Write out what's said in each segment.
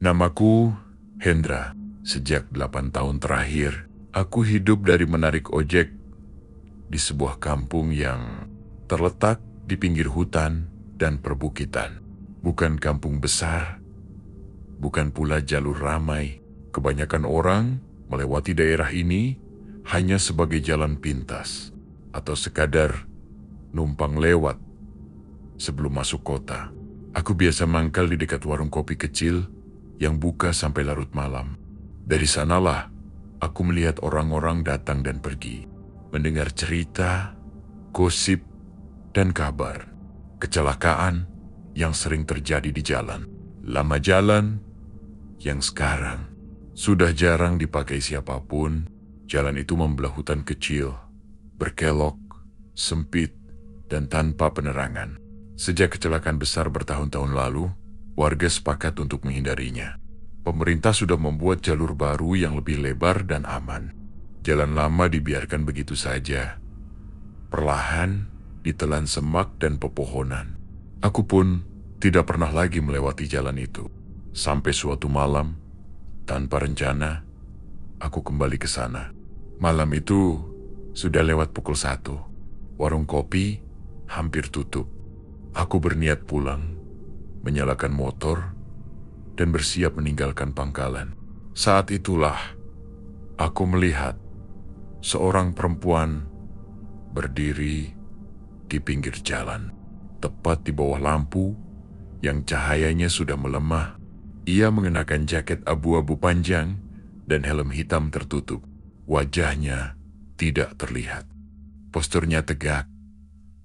Namaku Hendra. Sejak 8 tahun terakhir, aku hidup dari menarik ojek di sebuah kampung yang terletak di pinggir hutan dan perbukitan. Bukan kampung besar, bukan pula jalur ramai. Kebanyakan orang melewati daerah ini hanya sebagai jalan pintas atau sekadar numpang lewat sebelum masuk kota. Aku biasa mangkal di dekat warung kopi kecil yang buka sampai larut malam. Dari sanalah aku melihat orang-orang datang dan pergi, mendengar cerita, gosip, dan kabar kecelakaan yang sering terjadi di jalan. Lama jalan yang sekarang sudah jarang dipakai siapapun. Jalan itu membelah hutan kecil, berkelok, sempit, dan tanpa penerangan. Sejak kecelakaan besar bertahun-tahun lalu, warga sepakat untuk menghindarinya. Pemerintah sudah membuat jalur baru yang lebih lebar dan aman. Jalan lama dibiarkan begitu saja, perlahan ditelan semak dan pepohonan. Aku pun tidak pernah lagi melewati jalan itu. Sampai suatu malam, tanpa rencana, aku kembali ke sana. Malam itu sudah lewat pukul 1. Warung kopi hampir tutup. Aku berniat pulang, menyalakan motor, dan bersiap meninggalkan pangkalan. Saat itulah aku melihat seorang perempuan berdiri di pinggir jalan, tepat di bawah lampu yang cahayanya sudah melemah. Ia mengenakan jaket abu-abu panjang dan helm hitam tertutup. Wajahnya tidak terlihat. Posturnya tegak,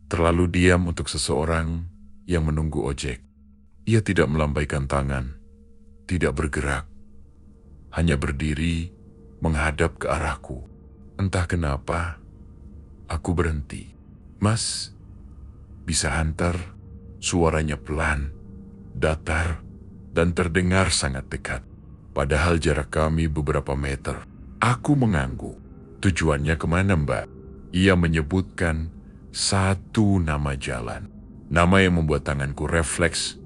terlalu diam untuk seseorang yang menunggu ojek. Ia tidak melambaikan tangan, tidak bergerak, hanya berdiri menghadap ke arahku. Entah kenapa, aku berhenti. "Mas, bisa antar?" Suaranya pelan, datar, dan terdengar sangat dekat. Padahal jarak kami beberapa meter. Aku mengangguk. "Tujuannya kemana, Mbak?" Ia menyebutkan satu nama jalan. Nama yang membuat tanganku refleks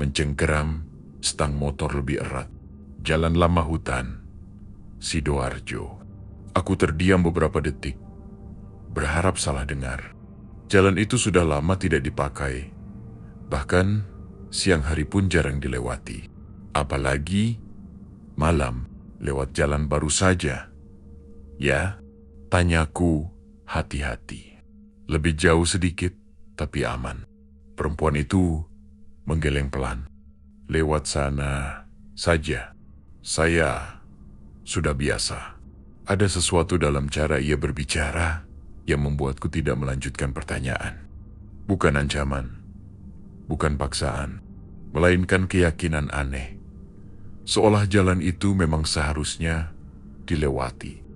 mencengkeram stang motor lebih erat. Jalan Lama Hutan, Sidoarjo. Aku terdiam beberapa detik, berharap salah dengar. Jalan itu sudah lama tidak dipakai. Bahkan siang hari pun jarang dilewati. Apalagi malam lewat jalan baru saja. "Ya?" tanyaku hati-hati. "Lebih jauh sedikit, tapi aman." Perempuan itu menggeleng pelan. "Lewat sana saja. Saya sudah biasa." Ada sesuatu dalam cara ia berbicara yang membuatku tidak melanjutkan pertanyaan. Bukan ancaman, bukan paksaan, melainkan keyakinan aneh. Seolah jalan itu memang seharusnya dilewati.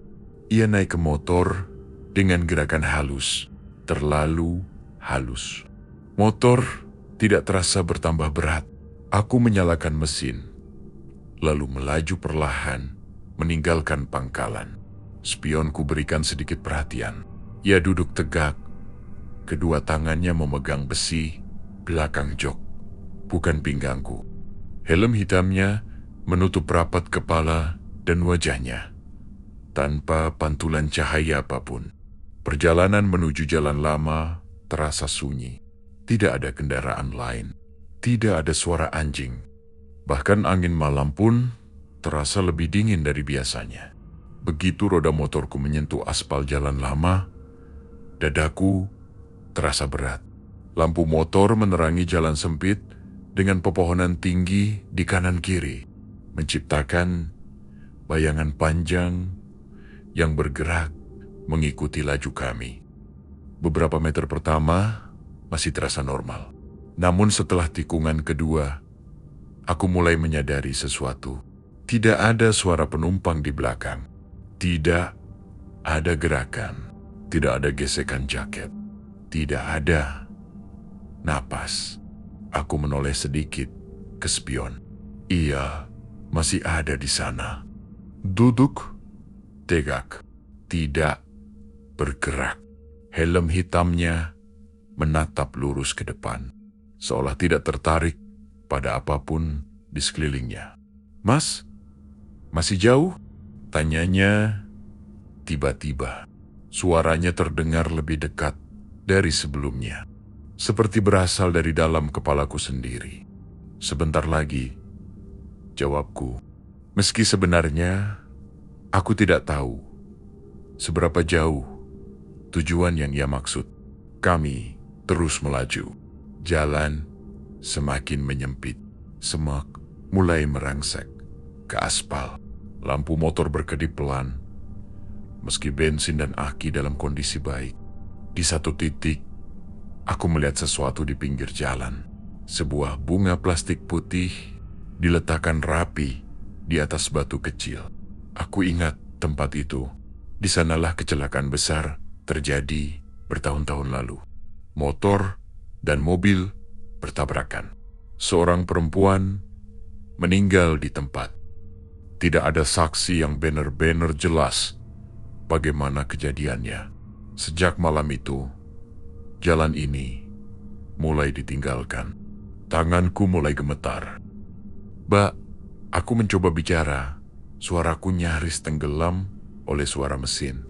Ia naik ke motor dengan gerakan halus, terlalu halus. Motor tidak terasa bertambah berat. Aku menyalakan mesin, lalu melaju perlahan, meninggalkan pangkalan. Spionku berikan sedikit perhatian. Ia duduk tegak, kedua tangannya memegang besi belakang jok, bukan pinggangku. Helm hitamnya menutup rapat kepala dan wajahnya, tanpa pantulan cahaya apapun. Perjalanan menuju jalan lama terasa sunyi. Tidak ada kendaraan lain, tidak ada suara anjing. Bahkan angin malam pun terasa lebih dingin dari biasanya. Begitu roda motorku menyentuh aspal jalan lama, dadaku terasa berat. Lampu motor menerangi jalan sempit dengan pepohonan tinggi di kanan kiri, menciptakan bayangan panjang yang bergerak mengikuti laju kami. Beberapa meter pertama masih terasa normal. Namun setelah tikungan kedua, aku mulai menyadari sesuatu. Tidak ada suara penumpang di belakang. Tidak ada gerakan. Tidak ada gesekan jaket. Tidak ada napas. Aku menoleh sedikit ke spion. Ia masih ada di sana. Duduk tegak. Tidak bergerak. Helm hitamnya menatap lurus ke depan, seolah tidak tertarik pada apapun di sekelilingnya. "Mas, masih jauh?" tanyanya tiba-tiba. Suaranya terdengar lebih dekat dari sebelumnya, seperti berasal dari dalam kepalaku sendiri. "Sebentar lagi," jawabku. Meski sebenarnya aku tidak tahu seberapa jauh tujuan yang ia maksud. Kami terus melaju. Jalan semakin menyempit. Semak mulai merangsek ke aspal. Lampu motor berkedip pelan, meski bensin dan aki dalam kondisi baik. Di satu titik, aku melihat sesuatu di pinggir jalan. Sebuah bunga plastik putih diletakkan rapi di atas batu kecil. Aku ingat tempat itu. Di sanalah kecelakaan besar terjadi bertahun-tahun lalu. Motor dan mobil bertabrakan. Seorang perempuan meninggal di tempat. Tidak ada saksi yang benar-benar jelas bagaimana kejadiannya. Sejak malam itu, jalan ini mulai ditinggalkan. Tanganku mulai gemetar. "Mbak," aku mencoba bicara. Suaraku nyaris tenggelam oleh suara mesin.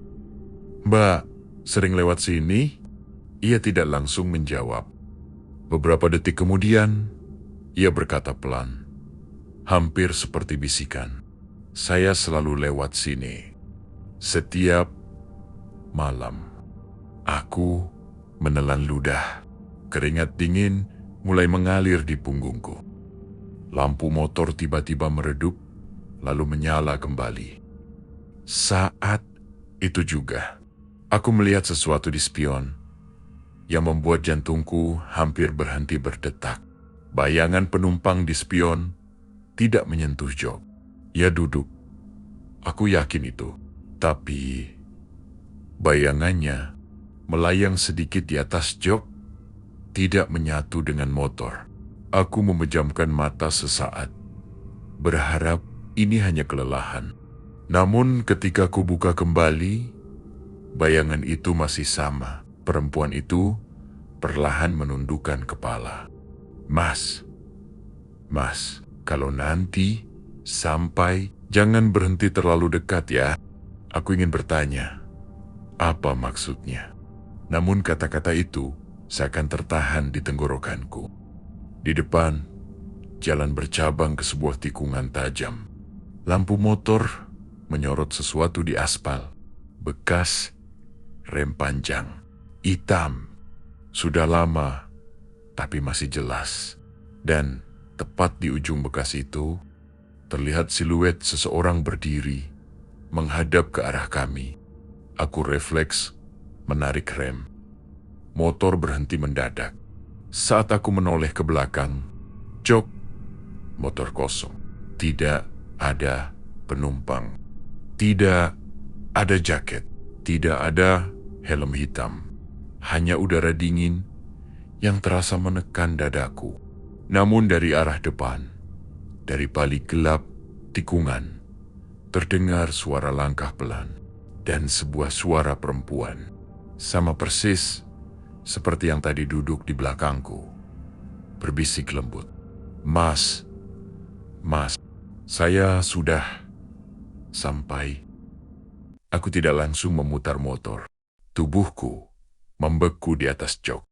"Mbak, sering lewat sini?" Ia tidak langsung menjawab. Beberapa detik kemudian, ia berkata pelan, hampir seperti bisikan, "Saya selalu lewat sini. Setiap malam." Aku menelan ludah. Keringat dingin mulai mengalir di punggungku. Lampu motor tiba-tiba meredup, lalu menyala kembali. Saat itu juga, aku melihat sesuatu di spion yang membuat jantungku hampir berhenti berdetak. Bayangan penumpang di spion tidak menyentuh jok. Ia duduk. Aku yakin itu. Tapi bayangannya melayang sedikit di atas jok, tidak menyatu dengan motor. Aku memejamkan mata sesaat, berharap ini hanya kelelahan. Namun ketika ku buka kembali, bayangan itu masih sama. Perempuan itu perlahan menundukkan kepala. Mas, kalau nanti sampai, jangan berhenti terlalu dekat ya." Aku ingin bertanya, apa maksudnya? Namun kata-kata itu seakan tertahan di tenggorokanku. Di depan, jalan bercabang ke sebuah tikungan tajam. Lampu motor menyorot sesuatu di aspal. Bekas rem panjang, hitam. Sudah lama, tapi masih jelas. Dan tepat di ujung bekas itu, terlihat siluet seseorang berdiri, menghadap ke arah kami. Aku refleks menarik rem. Motor berhenti mendadak. Saat aku menoleh ke belakang, jok motor kosong. Tidak ada penumpang. Tidak ada jaket. Tidak ada helm hitam. Hanya udara dingin yang terasa menekan dadaku. Namun dari arah depan, dari balik gelap tikungan, terdengar suara langkah pelan dan sebuah suara perempuan. Sama persis seperti yang tadi duduk di belakangku. Berbisik lembut, Mas, saya sudah sampai." Aku tidak langsung memutar motor. Tubuhku membeku di atas jok.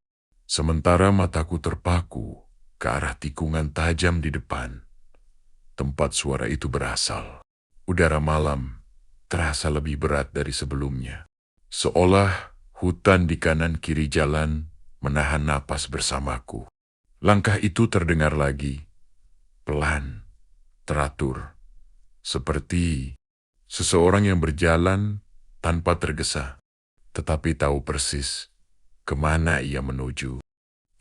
Sementara mataku terpaku ke arah tikungan tajam di depan, tempat suara itu berasal. Udara malam terasa lebih berat dari sebelumnya. Seolah hutan di kanan kiri jalan menahan napas bersamaku. Langkah itu terdengar lagi, pelan, teratur, seperti seseorang yang berjalan tanpa tergesa, tetapi tahu persis kemana ia menuju.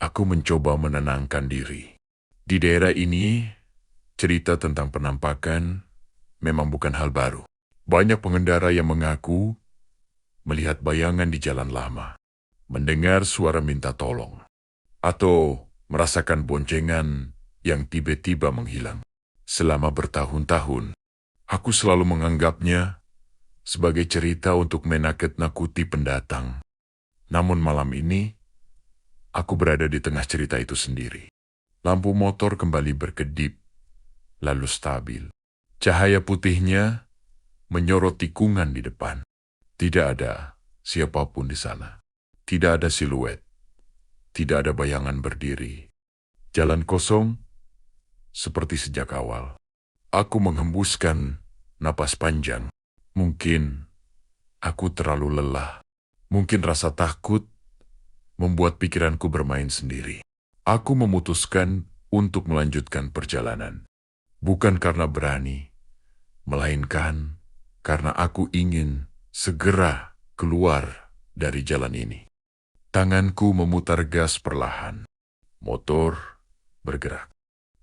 Aku mencoba menenangkan diri. Di daerah ini, cerita tentang penampakan memang bukan hal baru. Banyak pengendara yang mengaku melihat bayangan di jalan lama, mendengar suara minta tolong, atau merasakan boncengan yang tiba-tiba menghilang. Selama bertahun-tahun, aku selalu menganggapnya sebagai cerita untuk menakut-nakuti pendatang. Namun malam ini, aku berada di tengah cerita itu sendiri. Lampu motor kembali berkedip, lalu stabil. Cahaya putihnya menyorot tikungan di depan. Tidak ada siapapun di sana. Tidak ada siluet. Tidak ada bayangan berdiri. Jalan kosong seperti sejak awal. Aku menghembuskan napas panjang. Mungkin aku terlalu lelah. Mungkin rasa takut membuat pikiranku bermain sendiri. Aku memutuskan untuk melanjutkan perjalanan. Bukan karena berani, melainkan karena aku ingin segera keluar dari jalan ini. Tanganku memutar gas perlahan. Motor bergerak.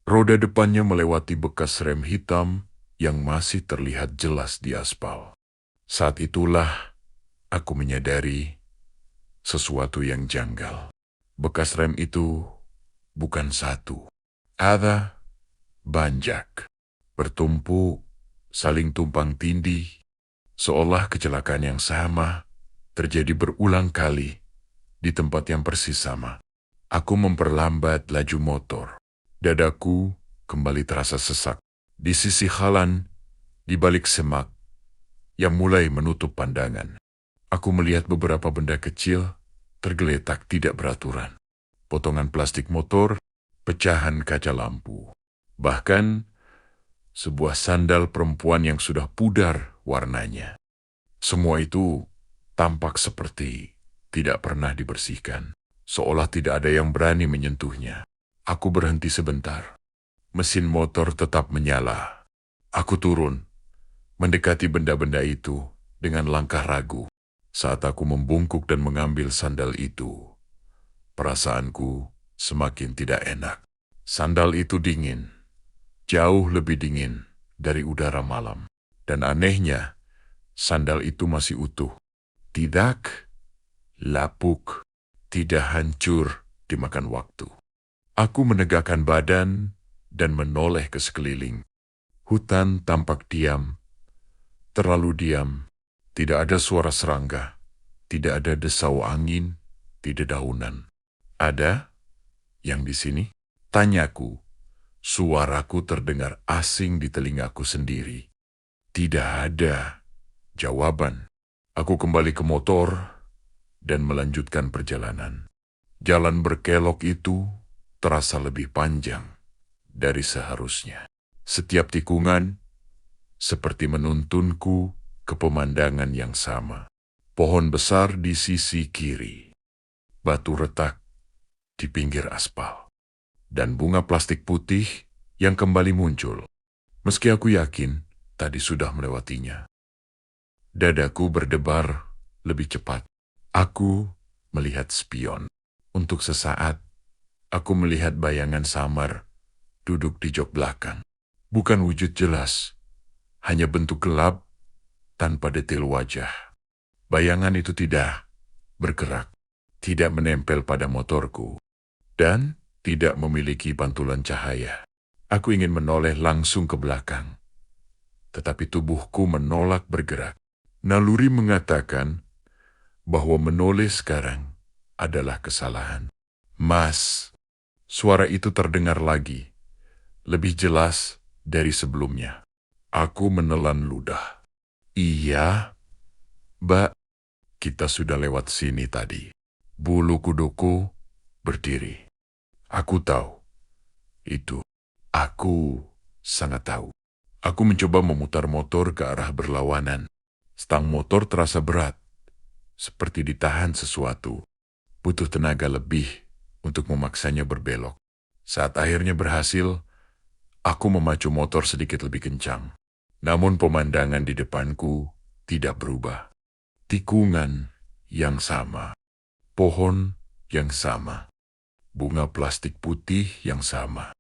Roda depannya melewati bekas rem hitam yang masih terlihat jelas di aspal. Saat itulah aku menyadari sesuatu yang janggal. Bekas rem itu bukan satu. Ada banyak. Bertumpuk, saling tumpang tindih, seolah kecelakaan yang sama terjadi berulang kali di tempat yang persis sama. Aku memperlambat laju motor. Dadaku kembali terasa sesak. Di sisi jalan, di balik semak yang mulai menutup pandangan, aku melihat beberapa benda kecil tergeletak tidak beraturan. Potongan plastik motor, pecahan kaca lampu, bahkan sebuah sandal perempuan yang sudah pudar warnanya. Semua itu tampak seperti tidak pernah dibersihkan, seolah tidak ada yang berani menyentuhnya. Aku berhenti sebentar. Mesin motor tetap menyala. Aku turun, mendekati benda-benda itu dengan langkah ragu. Saat aku membungkuk dan mengambil sandal itu, perasaanku semakin tidak enak. Sandal itu dingin, jauh lebih dingin dari udara malam. Dan anehnya, sandal itu masih utuh. Tidak lapuk, tidak hancur dimakan waktu. Aku menegakkan badan dan menoleh ke sekeliling. Hutan tampak diam, terlalu diam. Tidak ada suara serangga, tidak ada desau angin, tidak daunan. Ada yang di sini? Tanyaku. Suaraku terdengar asing di telingaku sendiri. Tidak ada jawaban. Aku kembali ke motor dan melanjutkan perjalanan. Jalan berkelok itu terasa lebih panjang dari seharusnya. Setiap tikungan seperti menuntunku ke pemandangan yang sama. Pohon besar di sisi kiri, batu retak di pinggir aspal, dan bunga plastik putih yang kembali muncul. Meski aku yakin tadi sudah melewatinya. Dadaku berdebar lebih cepat. Aku melihat spion. Untuk sesaat, aku melihat bayangan samar duduk di jok belakang. Bukan wujud jelas, hanya bentuk gelap tanpa detail wajah. Bayangan itu tidak bergerak, tidak menempel pada motorku, dan tidak memiliki pantulan cahaya. Aku ingin menoleh langsung ke belakang, tetapi tubuhku menolak bergerak. Naluri mengatakan bahwa menoleh sekarang adalah kesalahan. Mas, suara itu terdengar lagi, lebih jelas dari sebelumnya. Aku menelan ludah. Iya, Mbak, kita sudah lewat sini tadi. Bulu kuduku berdiri. Aku tahu. Itu. Aku sangat tahu. Aku mencoba memutar motor ke arah berlawanan. Stang motor terasa berat, seperti ditahan sesuatu. Butuh tenaga lebih untuk memaksanya berbelok. Saat akhirnya berhasil, aku memacu motor sedikit lebih kencang. Namun pemandangan di depanku tidak berubah. Tikungan yang sama. Pohon yang sama. Bunga plastik putih yang sama.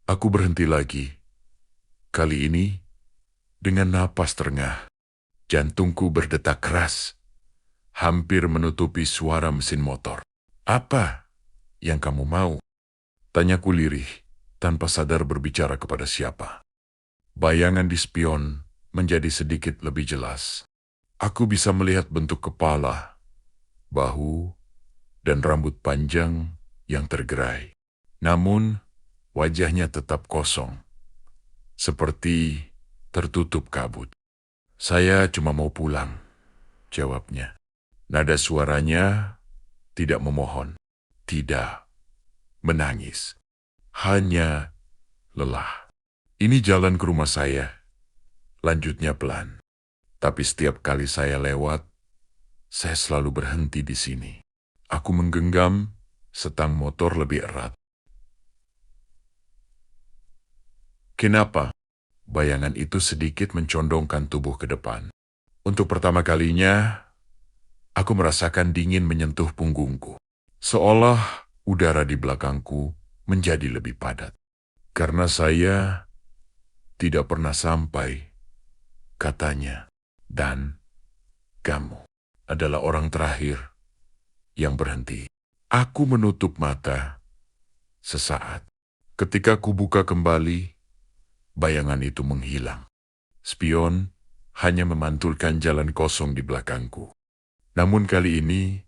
Aku berhenti lagi. Kali ini dengan napas terengah. Jantungku berdetak keras, hampir menutupi suara mesin motor. Apa yang kamu mau? Tanyaku lirih, tanpa sadar berbicara kepada siapa. Bayangan di spion menjadi sedikit lebih jelas. Aku bisa melihat bentuk kepala, bahu, dan rambut panjang yang tergerai. Namun, wajahnya tetap kosong, seperti tertutup kabut. "Saya cuma mau pulang," jawabnya. Nada suaranya tidak memohon, tidak menangis, hanya lelah. "Ini jalan ke rumah saya," lanjutnya pelan. "Tapi setiap kali saya lewat, saya selalu berhenti di sini." Aku menggenggam setang motor lebih erat. "Kenapa?" Bayangan itu sedikit mencondongkan tubuh ke depan. Untuk pertama kalinya, aku merasakan dingin menyentuh punggungku. Seolah udara di belakangku menjadi lebih padat. "Karena saya tidak pernah sampai," katanya. "Dan kamu adalah orang terakhir yang berhenti." Aku menutup mata sesaat. Ketika ku buka kembali, bayangan itu menghilang. Spion hanya memantulkan jalan kosong di belakangku. Namun kali ini,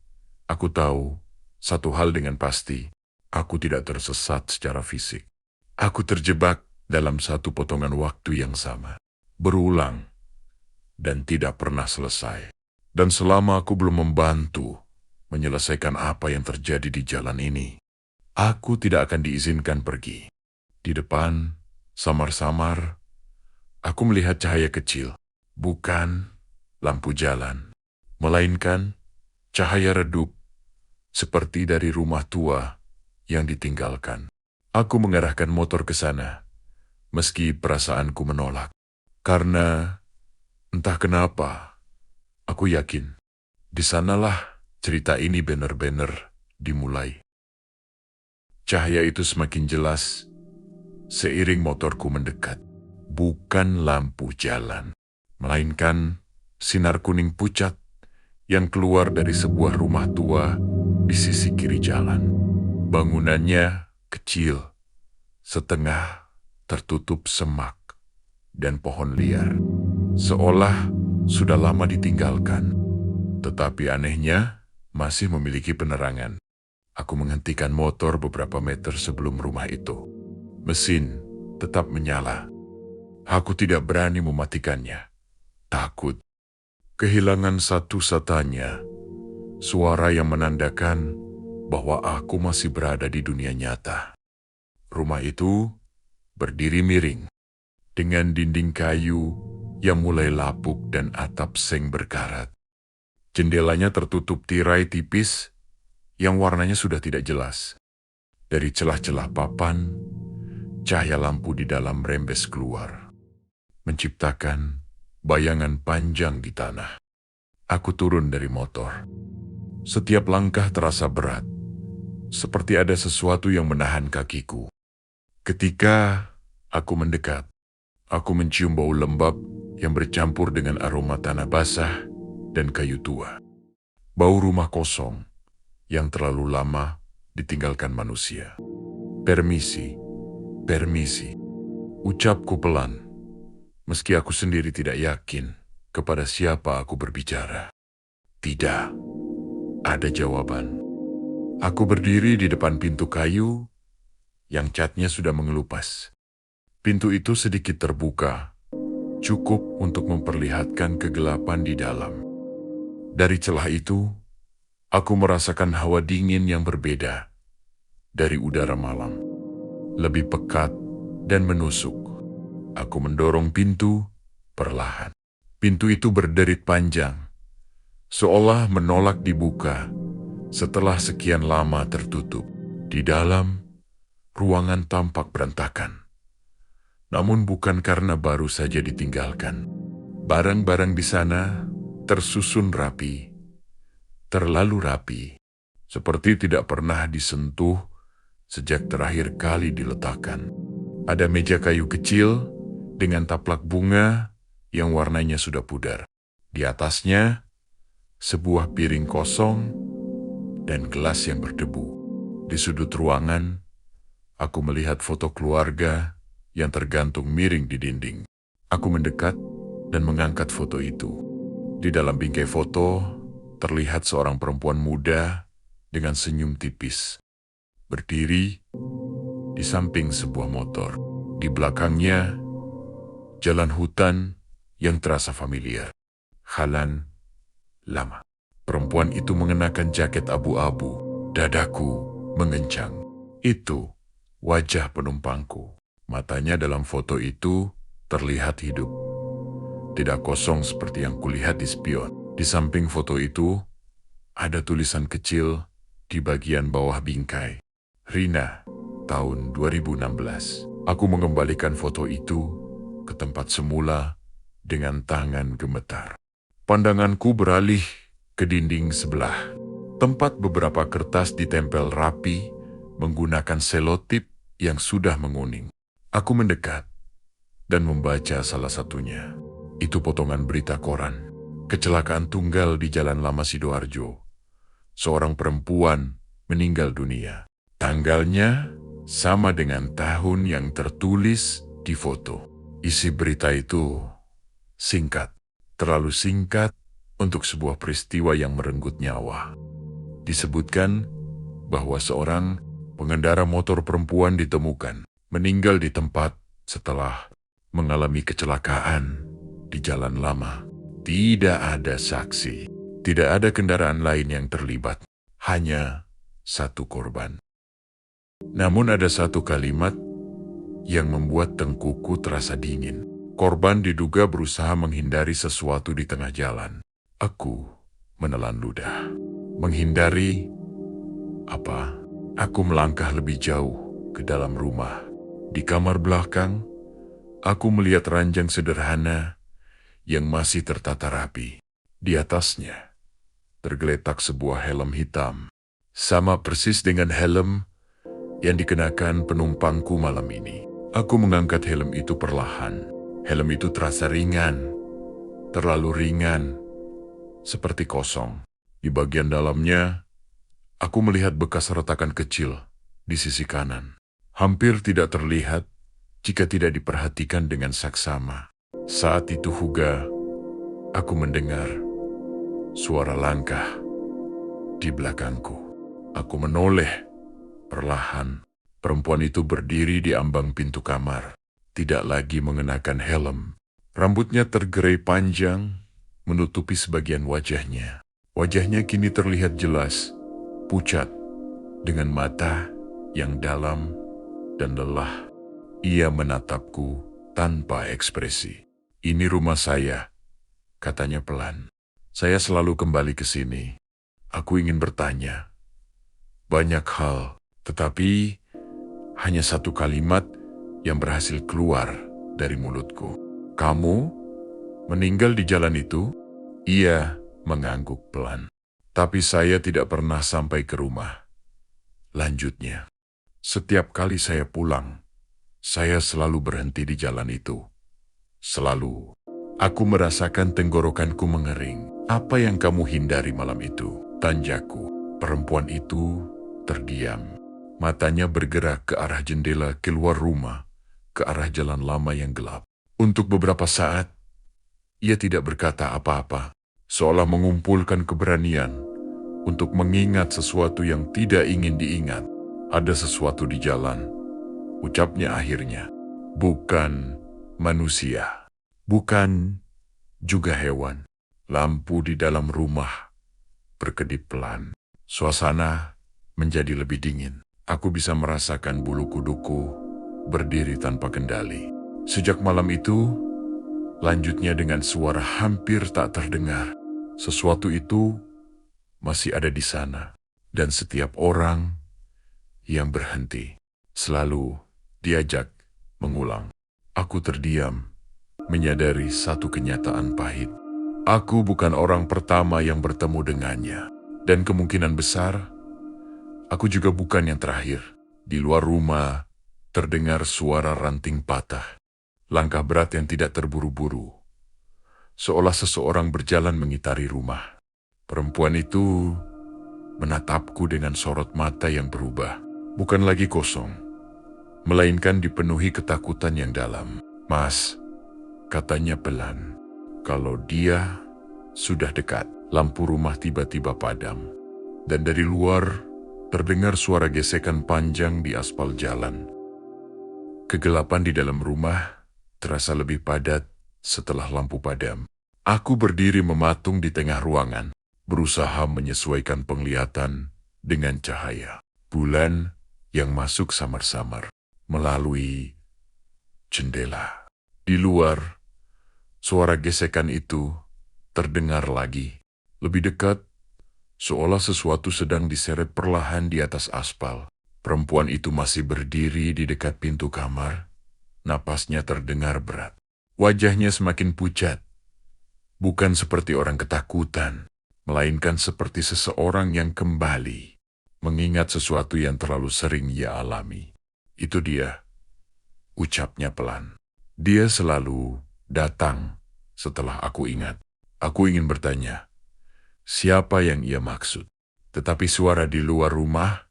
aku tahu satu hal dengan pasti. Aku tidak tersesat secara fisik. Aku terjebak dalam satu potongan waktu yang sama. Berulang dan tidak pernah selesai. Dan selama aku belum membantu menyelesaikan apa yang terjadi di jalan ini, aku tidak akan diizinkan pergi. Di depan, samar-samar, aku melihat cahaya kecil. Bukan lampu jalan, melainkan cahaya redup seperti dari rumah tua yang ditinggalkan. Aku mengarahkan motor ke sana, meski perasaanku menolak. Karena entah kenapa, aku yakin di sanalah cerita ini benar-benar dimulai. Cahaya itu semakin jelas seiring motorku mendekat. Bukan lampu jalan, melainkan sinar kuning pucat yang keluar dari sebuah rumah tua di sisi kiri jalan. Bangunannya kecil, setengah tertutup semak dan pohon liar, seolah sudah lama ditinggalkan. Tetapi anehnya, masih memiliki penerangan. Aku menghentikan motor beberapa meter sebelum rumah itu. Mesin tetap menyala. Aku tidak berani mematikannya. Takut kehilangan satu-satunya suara yang menandakan bahwa aku masih berada di dunia nyata. Rumah itu berdiri miring, dengan dinding kayu yang mulai lapuk dan atap seng berkarat. Jendelanya tertutup tirai tipis yang warnanya sudah tidak jelas. Dari celah-celah papan, cahaya lampu di dalam rembes keluar, menciptakan bayangan panjang di tanah. Aku turun dari motor. Setiap langkah terasa berat, seperti ada sesuatu yang menahan kakiku. Ketika aku mendekat, aku mencium bau lembab yang bercampur dengan aroma tanah basah dan kayu tua. Bau rumah kosong yang terlalu lama ditinggalkan manusia. "Permisi, permisi," ucapku pelan, meski aku sendiri tidak yakin kepada siapa aku berbicara. Tidak ada jawaban. Aku berdiri di depan pintu kayu yang catnya sudah mengelupas. Pintu itu sedikit terbuka, cukup untuk memperlihatkan kegelapan di dalam. Dari celah itu, aku merasakan hawa dingin yang berbeda dari udara malam. Lebih pekat dan menusuk. Aku mendorong pintu perlahan. Pintu itu berderit panjang, seolah menolak dibuka setelah sekian lama tertutup. Di dalam, ruangan tampak berantakan. Namun bukan karena baru saja ditinggalkan. Barang-barang di sana tersusun rapi, terlalu rapi, seperti tidak pernah disentuh sejak terakhir kali diletakkan. Ada meja kayu kecil dengan taplak bunga yang warnanya sudah pudar. Di atasnya, sebuah piring kosong dan gelas yang berdebu. Di sudut ruangan, aku melihat foto keluarga yang tergantung miring di dinding. Aku mendekat dan mengangkat foto itu. Di dalam bingkai foto, terlihat seorang perempuan muda dengan senyum tipis, berdiri di samping sebuah motor. Di belakangnya, Jalan hutan yang terasa familiar. Jalan lama. Perempuan itu mengenakan jaket abu-abu. Dadaku mengencang. Itu wajah penumpangku. Matanya dalam foto itu terlihat hidup. Tidak kosong seperti yang kulihat di spion. Di samping foto itu, ada tulisan kecil di bagian bawah bingkai. Rina, tahun 2016. Aku mengembalikan foto itu ke tempat semula dengan tangan gemetar. Pandanganku beralih ke dinding sebelah. Tempat beberapa kertas ditempel rapi menggunakan selotip yang sudah menguning. Aku mendekat dan membaca salah satunya. Itu potongan berita koran. Kecelakaan tunggal di Jalan Lama Sidoarjo. Seorang perempuan meninggal dunia. Tanggalnya sama dengan tahun yang tertulis di foto. Isi berita itu singkat. Terlalu singkat untuk sebuah peristiwa yang merenggut nyawa. Disebutkan bahwa seorang pengendara motor perempuan ditemukan meninggal di tempat setelah mengalami kecelakaan di Jalan Lama. Tidak ada saksi, tidak ada kendaraan lain yang terlibat, hanya satu korban. Namun ada satu kalimat yang membuat tengkuku terasa dingin. Korban diduga berusaha menghindari sesuatu di tengah jalan. Aku menelan ludah. Menghindari apa? Aku melangkah lebih jauh ke dalam rumah. Di kamar belakang, aku melihat ranjang sederhana yang masih tertata rapi. Di atasnya tergeletak sebuah helm hitam, sama persis dengan helm yang dikenakan penumpangku malam ini. Aku mengangkat helm itu perlahan. Helm itu terasa ringan, terlalu ringan, seperti kosong. Di bagian dalamnya, aku melihat bekas retakan kecil di sisi kanan. Hampir tidak terlihat jika tidak diperhatikan dengan saksama. Saat itu juga, aku mendengar suara langkah di belakangku. Aku menoleh perlahan. Perempuan itu berdiri di ambang pintu kamar. Tidak lagi mengenakan helm. Rambutnya tergerai panjang, menutupi sebagian wajahnya. Wajahnya kini terlihat jelas, pucat, dengan mata yang dalam dan lelah. Ia menatapku tanpa ekspresi. "Ini rumah saya," katanya pelan. "Saya selalu kembali ke sini. Aku ingin bertanya banyak hal, tetapi hanya satu kalimat yang berhasil keluar dari mulutku. Kamu meninggal di jalan itu?" Ia mengangguk pelan. "Tapi saya tidak pernah sampai ke rumah," lanjutnya. "Setiap kali saya pulang, saya selalu berhenti di jalan itu. Selalu." Aku merasakan tenggorokanku mengering. "Apa yang kamu hindari malam itu?" tanjaku. Perempuan itu terdiam. Matanya bergerak ke arah jendela keluar rumah, ke arah jalan lama yang gelap. Untuk beberapa saat, ia tidak berkata apa-apa, seolah mengumpulkan keberanian untuk mengingat sesuatu yang tidak ingin diingat. "Ada sesuatu di jalan," ucapnya akhirnya. "Bukan manusia, bukan juga hewan." Lampu di dalam rumah berkedip pelan. Suasana menjadi lebih dingin. Aku bisa merasakan bulu kuduku berdiri tanpa kendali. Sejak malam itu, lanjutnya dengan suara hampir tak terdengar. Sesuatu itu masih ada di sana. Dan setiap orang yang berhenti selalu diajak mengulang. Aku terdiam, menyadari satu kenyataan pahit. Aku bukan orang pertama yang bertemu dengannya. Dan kemungkinan besar, aku juga bukan yang terakhir. Di luar rumah, terdengar suara ranting patah. Langkah berat yang tidak terburu-buru. Seolah seseorang berjalan mengitari rumah. Perempuan itu menatapku dengan sorot mata yang berubah. Bukan lagi kosong, melainkan dipenuhi ketakutan yang dalam. "Mas," katanya pelan. Kalau dia sudah dekat, lampu rumah tiba-tiba padam. Dan dari luar terdengar suara gesekan panjang di aspal jalan. Kegelapan di dalam rumah terasa lebih padat setelah lampu padam. Aku berdiri mematung di tengah ruangan, berusaha menyesuaikan penglihatan dengan cahaya bulan yang masuk samar-samar melalui jendela. Di luar, suara gesekan itu terdengar lagi, lebih dekat, seolah sesuatu sedang diseret perlahan di atas aspal. Perempuan itu masih berdiri di dekat pintu kamar, napasnya terdengar berat. Wajahnya semakin pucat, bukan seperti orang ketakutan, melainkan seperti seseorang yang kembali mengingat sesuatu yang terlalu sering ia alami. Itu dia, ucapnya pelan. Dia selalu datang setelah aku ingat. Aku ingin bertanya, siapa yang ia maksud? Tetapi suara di luar rumah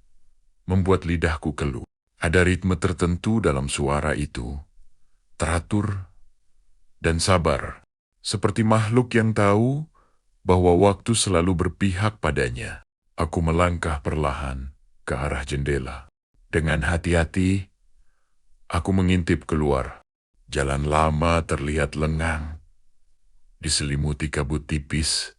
membuat lidahku keluh. Ada ritme tertentu dalam suara itu, teratur dan sabar, seperti makhluk yang tahu bahwa waktu selalu berpihak padanya. Aku melangkah perlahan ke arah jendela. Dengan hati-hati, aku mengintip keluar. Jalan lama terlihat lengang, diselimuti kabut tipis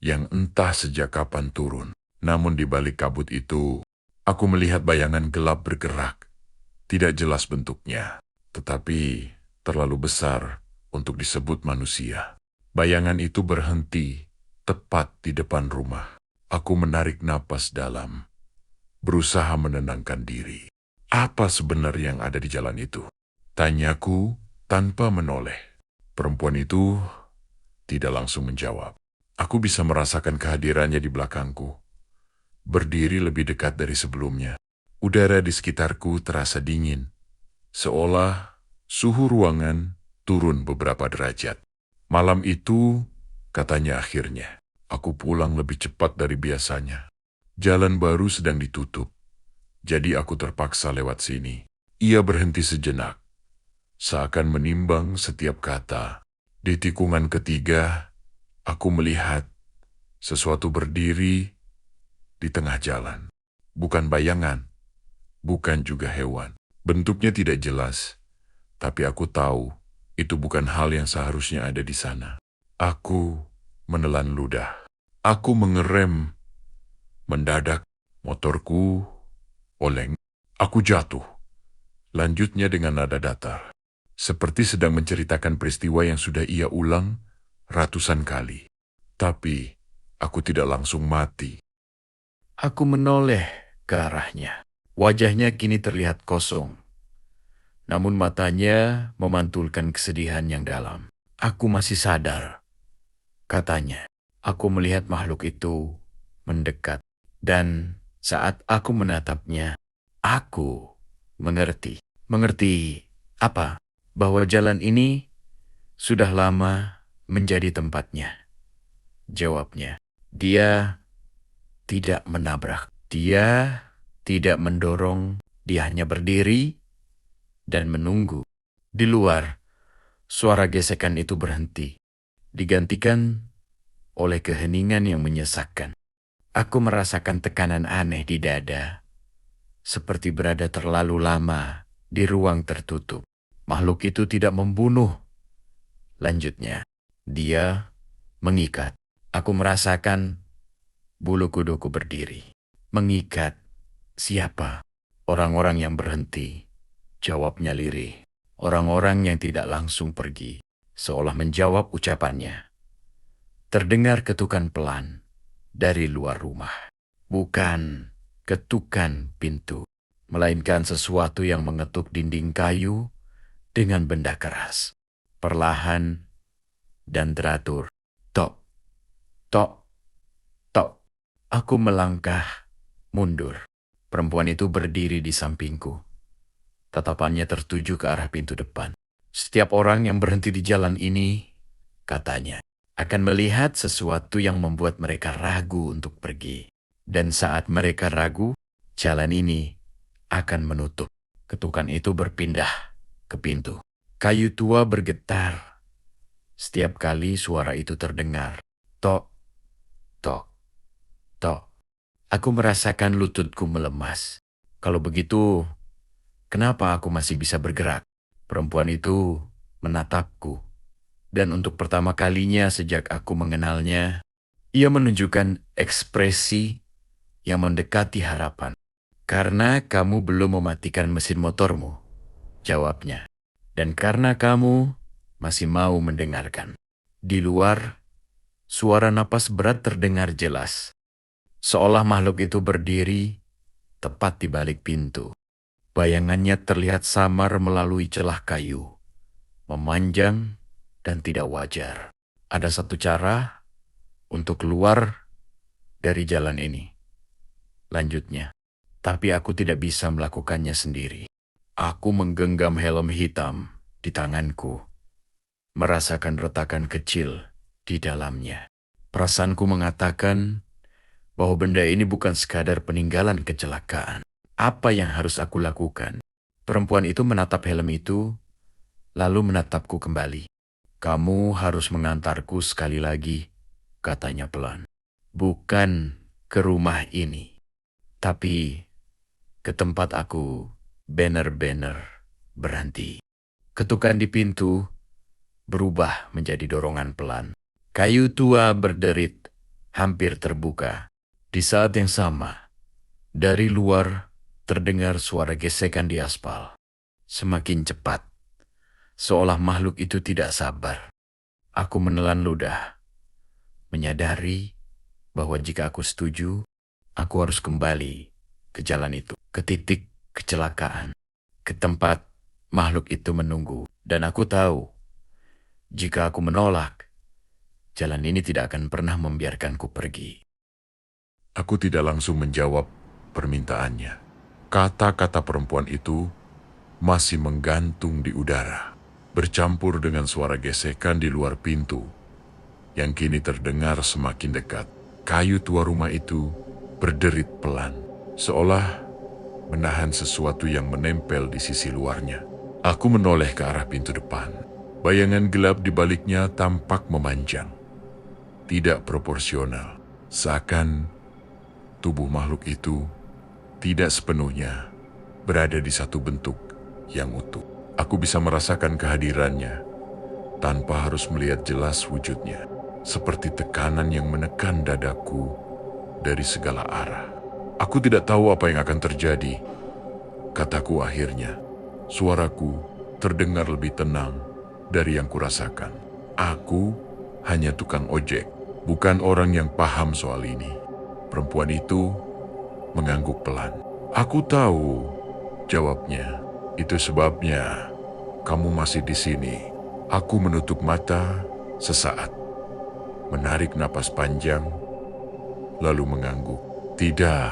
yang entah sejak kapan turun. Namun di balik kabut itu, aku melihat bayangan gelap bergerak. Tidak jelas bentuknya, tetapi terlalu besar untuk disebut manusia. Bayangan itu berhenti tepat di depan rumah. Aku menarik napas dalam, berusaha menenangkan diri. Apa sebenarnya yang ada di jalan itu? Tanyaku tanpa menoleh. Perempuan itu tidak langsung menjawab. Aku bisa merasakan kehadirannya di belakangku, berdiri lebih dekat dari sebelumnya. Udara di sekitarku terasa dingin, seolah suhu ruangan turun beberapa derajat. Malam itu, katanya akhirnya, aku pulang lebih cepat dari biasanya. Jalan baru sedang ditutup, jadi aku terpaksa lewat sini. Ia berhenti sejenak, seakan menimbang setiap kata. Di tikungan ketiga, aku melihat sesuatu berdiri di tengah jalan. Bukan bayangan, bukan juga hewan. Bentuknya tidak jelas, tapi aku tahu itu bukan hal yang seharusnya ada di sana. Aku menelan ludah. Aku mengerem. Mendadak, motorku oleng. Aku jatuh. Lanjutnya dengan nada datar, seperti sedang menceritakan peristiwa yang sudah ia ulang ratusan kali. Tapi, aku tidak langsung mati. Aku menoleh ke arahnya. Wajahnya kini terlihat kosong, namun matanya memantulkan kesedihan yang dalam. Aku masih sadar, katanya. Aku melihat makhluk itu mendekat, dan saat aku menatapnya, aku mengerti. Mengerti apa? Bahwa jalan ini sudah lama menjadi tempatnya. Jawabnya, dia tidak menabrak. Dia tidak mendorong, dia hanya berdiri dan menunggu. Di luar, suara gesekan itu berhenti, digantikan oleh keheningan yang menyesakkan. Aku merasakan tekanan aneh di dada, seperti berada terlalu lama di ruang tertutup. Makhluk itu tidak membunuh. Lanjutnya, dia mengikat. Aku merasakan bulu kuduku berdiri. Mengikat siapa? Orang-orang yang berhenti. Jawabnya lirih. Orang-orang yang tidak langsung pergi, seolah menjawab ucapannya. Terdengar ketukan pelan dari luar rumah. Bukan ketukan pintu, melainkan sesuatu yang mengetuk dinding kayu dengan benda keras. Perlahan dan teratur. Tok, tok, tok. Aku melangkah mundur. Perempuan itu berdiri di sampingku. Tatapannya tertuju ke arah pintu depan. Setiap orang yang berhenti di jalan ini, katanya, akan melihat sesuatu yang membuat mereka ragu untuk pergi. Dan saat mereka ragu, jalan ini akan menutup. Ketukan itu berpindah ke pintu. Kayu tua bergetar. Setiap kali suara itu terdengar. Tok, tok, tok. Aku merasakan lututku melemas. Kalau begitu, kenapa aku masih bisa bergerak? Perempuan itu menatapku. Dan untuk pertama kalinya sejak aku mengenalnya, ia menunjukkan ekspresi yang mendekati harapan. Karena kamu belum mematikan mesin motormu, jawabnya. Dan karena kamu masih mau mendengarkan. Di luar, suara napas berat terdengar jelas. Seolah makhluk itu berdiri tepat di balik pintu. Bayangannya terlihat samar melalui celah kayu, memanjang dan tidak wajar. Ada satu cara untuk keluar dari jalan ini, lanjutnya. Tapi aku tidak bisa melakukannya sendiri. Aku menggenggam helm hitam di tanganku, merasakan retakan kecil di dalamnya. Perasaanku mengatakan bahwa benda ini bukan sekadar peninggalan kecelakaan. Apa yang harus aku lakukan? Perempuan itu menatap helm itu, lalu menatapku kembali. Kamu harus mengantarku sekali lagi, katanya pelan. Bukan ke rumah ini, tapi ke tempat aku benar-benar berhenti. Ketukan di pintu berubah menjadi dorongan pelan. Kayu tua berderit, hampir terbuka. Di saat yang sama, dari luar terdengar suara gesekan di aspal. Semakin cepat, seolah makhluk itu tidak sabar. Aku menelan ludah, menyadari bahwa jika aku setuju, aku harus kembali ke jalan itu, ke titik kecelakaan, ke tempat makhluk itu menunggu. Dan aku tahu, jika aku menolak, jalan ini tidak akan pernah membiarkanku pergi. Aku tidak langsung menjawab permintaannya. Kata-kata perempuan itu masih menggantung di udara, bercampur dengan suara gesekan di luar pintu yang kini terdengar semakin dekat. Kayu tua rumah itu berderit pelan, seolah menahan sesuatu yang menempel di sisi luarnya. Aku menoleh ke arah pintu depan. Bayangan gelap di baliknya tampak memanjang, tidak proporsional, seakan tubuh makhluk itu tidak sepenuhnya berada di satu bentuk yang utuh. Aku bisa merasakan kehadirannya tanpa harus melihat jelas wujudnya, seperti tekanan yang menekan dadaku dari segala arah. Aku tidak tahu apa yang akan terjadi, kataku akhirnya. Suaraku terdengar lebih tenang dari yang kurasakan. Aku hanya tukang ojek, bukan orang yang paham soal ini. Perempuan itu mengangguk pelan. Aku tahu, jawabnya. Itu sebabnya kamu masih di sini. Aku menutup mata sesaat, menarik napas panjang, lalu mengangguk. Tidak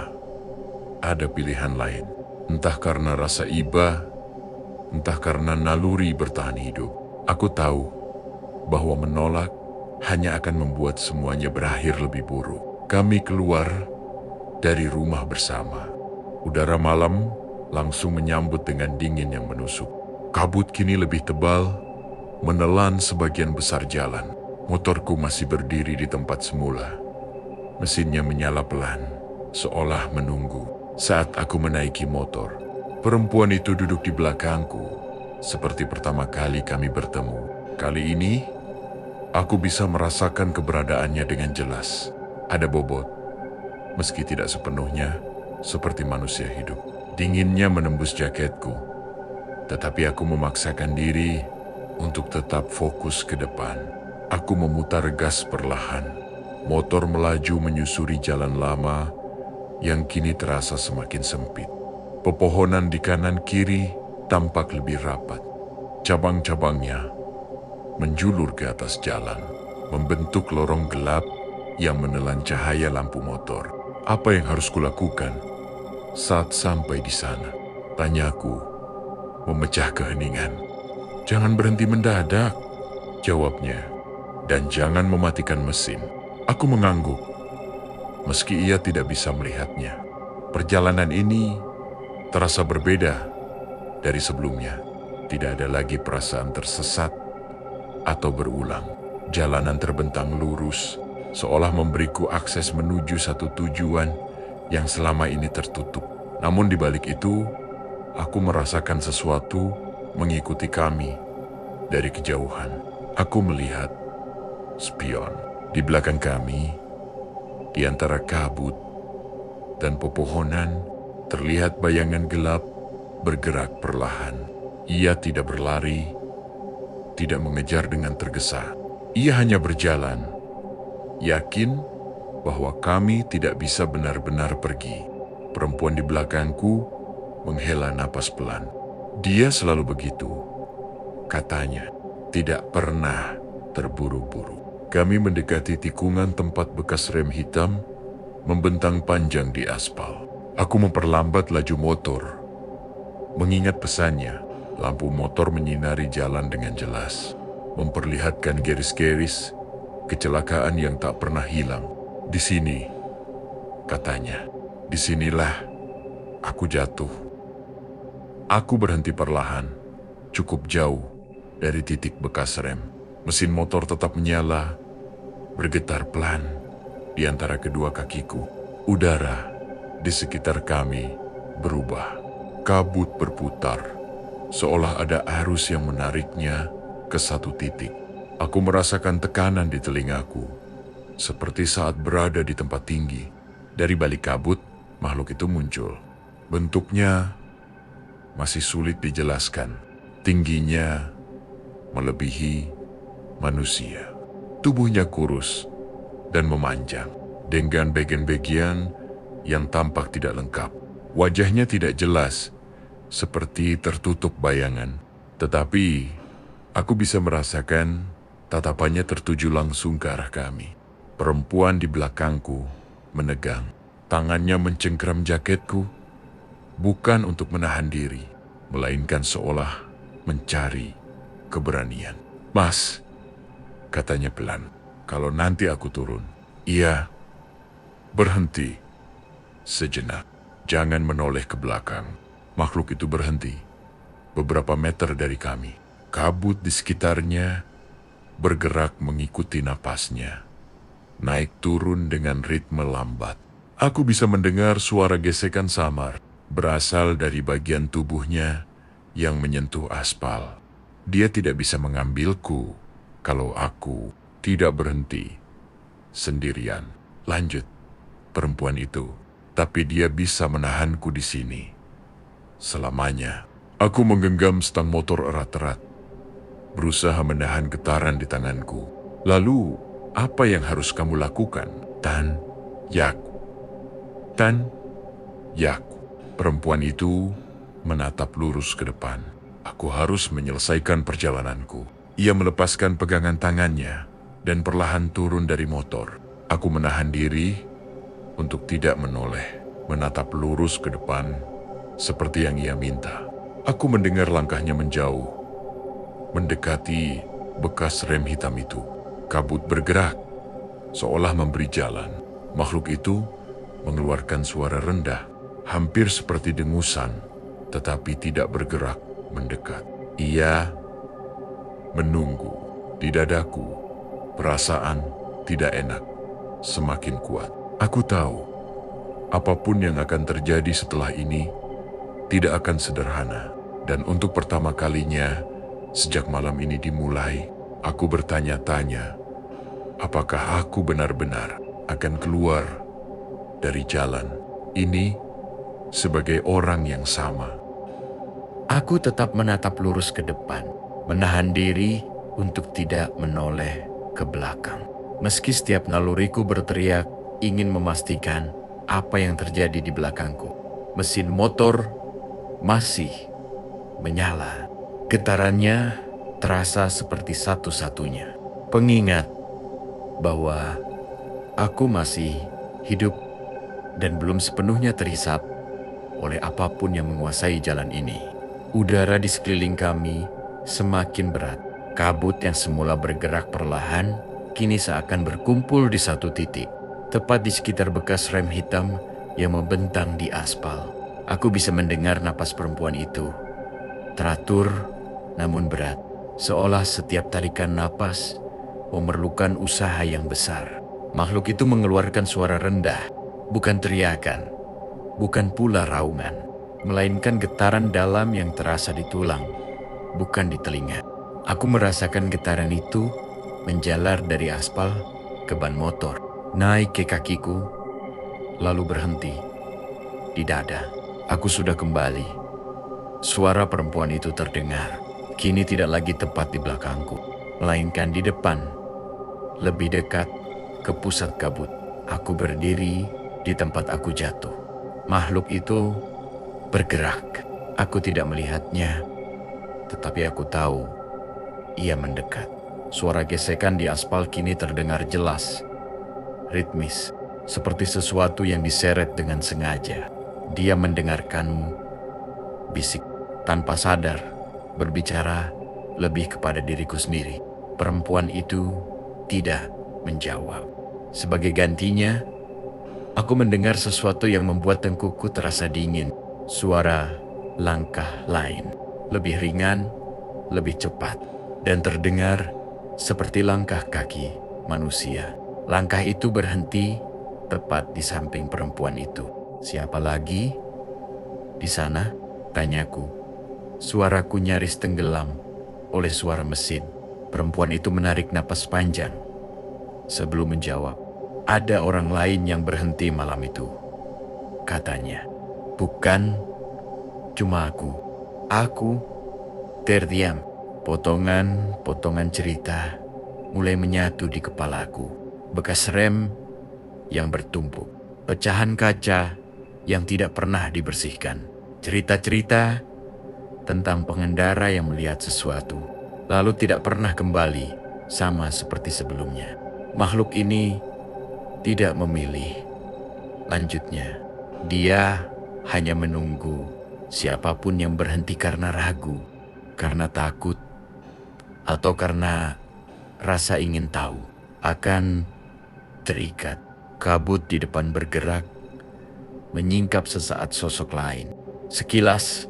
ada pilihan lain. Entah karena rasa iba, entah karena naluri bertahan hidup. Aku tahu bahwa menolak hanya akan membuat semuanya berakhir lebih buruk. Kami keluar dari rumah bersama. Udara malam langsung menyambut dengan dingin yang menusuk. Kabut kini lebih tebal, menelan sebagian besar jalan. Motorku masih berdiri di tempat semula. Mesinnya menyala pelan, seolah menunggu. Saat aku menaiki motor, perempuan itu duduk di belakangku, seperti pertama kali kami bertemu. Kali ini, aku bisa merasakan keberadaannya dengan jelas. Ada bobot, meski tidak sepenuhnya seperti manusia hidup. Dinginnya menembus jaketku, tetapi aku memaksakan diri untuk tetap fokus ke depan. Aku memutar gas perlahan. Motor melaju menyusuri jalan lama yang kini terasa semakin sempit. Pepohonan di kanan kiri tampak lebih rapat. Cabang-cabangnya menjulur ke atas jalan, membentuk lorong gelap yang menelan cahaya lampu motor. Apa yang harus kulakukan saat sampai di sana? Tanyaku, memecah keheningan. Jangan berhenti mendadak, jawabnya, dan jangan mematikan mesin. Aku mengangguk, meski ia tidak bisa melihatnya. Perjalanan ini terasa berbeda dari sebelumnya. Tidak ada lagi perasaan tersesat atau berulang. Jalanan terbentang lurus, seolah memberiku akses menuju satu tujuan yang selama ini tertutup. Namun di balik itu, aku merasakan sesuatu mengikuti kami Dari kejauhan, aku melihat spion. Di belakang kami, di antara kabut dan pepohonan, terlihat bayangan gelap bergerak perlahan. Ia tidak berlari, tidak mengejar dengan tergesa. Ia hanya berjalan, yakin bahwa kami tidak bisa benar-benar pergi. Perempuan di belakangku menghela napas pelan. Dia selalu begitu, katanya, tidak pernah terburu-buru. Kami mendekati tikungan tempat bekas rem hitam membentang panjang di aspal. Aku memperlambat laju motor, mengingat pesannya. Lampu motor menyinari jalan dengan jelas, memperlihatkan garis-garis kecelakaan yang tak pernah hilang. Di sini, katanya, disinilah aku jatuh. Aku berhenti perlahan, cukup jauh dari titik bekas rem. Mesin motor tetap menyala, bergetar pelan di antara kedua kakiku. Udara di sekitar kami berubah. Kabut berputar, seolah ada arus yang menariknya ke satu titik. Aku merasakan tekanan di telingaku, seperti saat berada di tempat tinggi. Dari balik kabut, makhluk itu muncul. Bentuknya masih sulit dijelaskan. Tingginya melebihi manusia. Tubuhnya kurus dan memanjang, dengan bagian-bagian yang tampak tidak lengkap. Wajahnya tidak jelas, seperti tertutup bayangan. Tetapi aku bisa merasakan tatapannya tertuju langsung ke arah kami. Perempuan di belakangku menegang. Tangannya mencengkram jaketku, bukan untuk menahan diri, melainkan seolah mencari keberanian. "Mas," katanya pelan, "kalau nanti aku turun." Ia berhenti sejenak. Jangan menoleh ke belakang. Makhluk itu berhenti beberapa meter dari kami. Kabut di sekitarnya bergerak mengikuti napasnya, naik turun dengan ritme lambat. Aku bisa mendengar suara gesekan samar berasal dari bagian tubuhnya yang menyentuh aspal. Dia tidak bisa mengambilku kalau aku tidak berhenti sendirian. Lanjut, perempuan itu, tapi dia bisa menahanku di sini selamanya. Aku menggenggam stang motor erat-erat, berusaha menahan getaran di tanganku. "Lalu, apa yang harus kamu lakukan?" Tan Yaku. Tan Yaku. Perempuan itu menatap lurus ke depan. Aku harus menyelesaikan perjalananku. Ia melepaskan pegangan tangannya dan perlahan turun dari motor. Aku menahan diri untuk tidak menoleh, menatap lurus ke depan seperti yang ia minta. Aku mendengar langkahnya menjauh, mendekati bekas rem hitam itu. Kabut bergerak, seolah memberi jalan. Makhluk itu mengeluarkan suara rendah, hampir seperti dengusan, tetapi tidak bergerak mendekat. Ia menunggu. Di dadaku, perasaan tidak enak semakin kuat. Aku tahu, apapun yang akan terjadi setelah ini tidak akan sederhana. Dan untuk pertama kalinya, sejak malam ini dimulai, aku bertanya-tanya, apakah aku benar-benar akan keluar dari jalan ini sebagai orang yang sama. Aku tetap menatap lurus ke depan, menahan diri untuk tidak menoleh ke belakang. Meski setiap naluriku berteriak ingin memastikan apa yang terjadi di belakangku. Mesin motor masih menyala. Getarannya terasa seperti satu-satunya pengingat bahwa aku masih hidup dan belum sepenuhnya terhisap oleh apapun yang menguasai jalan ini. Udara di sekeliling kami semakin berat. Kabut yang semula bergerak perlahan kini seakan berkumpul di satu titik, tepat di sekitar bekas rem hitam yang membentang di aspal. Aku bisa mendengar napas perempuan itu, teratur namun berat, seolah setiap tarikan napas memerlukan usaha yang besar. Makhluk itu mengeluarkan suara rendah, bukan teriakan, bukan pula raungan, melainkan getaran dalam yang terasa di tulang, bukan di telinga. Aku merasakan getaran itu menjalar dari aspal ke ban motor, naik ke kakiku, lalu berhenti di dada. Aku sudah kembali. Suara perempuan itu terdengar. Kini tidak lagi tepat di belakangku, melainkan di depan, lebih dekat ke pusat kabut. Aku berdiri di tempat aku jatuh. Makhluk itu bergerak. Aku tidak melihatnya, tetapi aku tahu ia mendekat. Suara gesekan di aspal kini terdengar jelas, ritmis, seperti sesuatu yang diseret dengan sengaja. Dia mendengarkanmu, bisik, tanpa sadar, berbicara lebih kepada diriku sendiri. Perempuan itu tidak menjawab. Sebagai gantinya, aku mendengar sesuatu yang membuat tengkukku terasa dingin. Suara langkah lain, lebih ringan, lebih cepat, dan terdengar seperti langkah kaki manusia. Langkah itu berhenti tepat di samping perempuan itu. Siapa lagi di sana? Tanyaku. Suaraku nyaris tenggelam oleh suara mesin. Perempuan itu menarik napas panjang. Sebelum menjawab, ada orang lain yang berhenti malam itu, katanya. Bukan cuma aku. Aku terdiam. Potongan-potongan cerita mulai menyatu di kepalaku. Bekas rem yang bertumpuk, pecahan kaca yang tidak pernah dibersihkan, cerita-cerita tentang pengendara yang melihat sesuatu, lalu tidak pernah kembali sama seperti sebelumnya. Makhluk ini tidak memilih, lanjutnya. Dia hanya menunggu siapapun yang berhenti karena ragu, karena takut, atau karena rasa ingin tahu akan terikat. Kabut di depan bergerak, menyingkap sesaat sosok lain. Sekilas,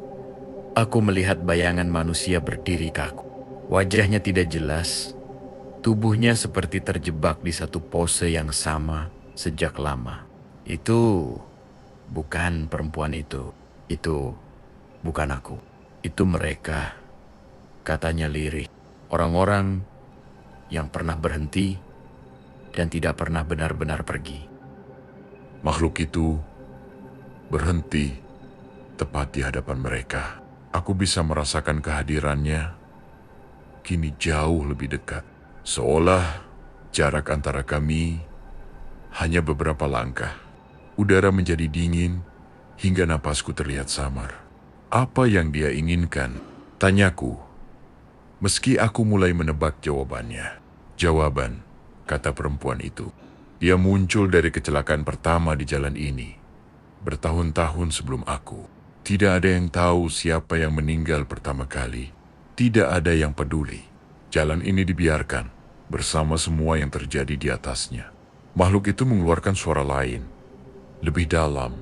aku melihat bayangan manusia berdiri kaku. Wajahnya tidak jelas, tubuhnya seperti terjebak di satu pose yang sama sejak lama. Itu bukan perempuan itu bukan aku, itu mereka, katanya lirih. Orang-orang yang pernah berhenti dan tidak pernah benar-benar pergi. Makhluk itu berhenti tepat di hadapan mereka. Aku bisa merasakan kehadirannya kini jauh lebih dekat. Seolah jarak antara kami hanya beberapa langkah. Udara menjadi dingin hingga napasku terlihat samar. Apa yang dia inginkan? Tanyaku. Meski aku mulai menebak jawabannya. Jawaban, kata perempuan itu. Dia muncul dari kecelakaan pertama di jalan ini. Bertahun-tahun sebelum aku. Tidak ada yang tahu siapa yang meninggal pertama kali. Tidak ada yang peduli. Jalan ini dibiarkan bersama semua yang terjadi di atasnya. Makhluk itu mengeluarkan suara lain, lebih dalam,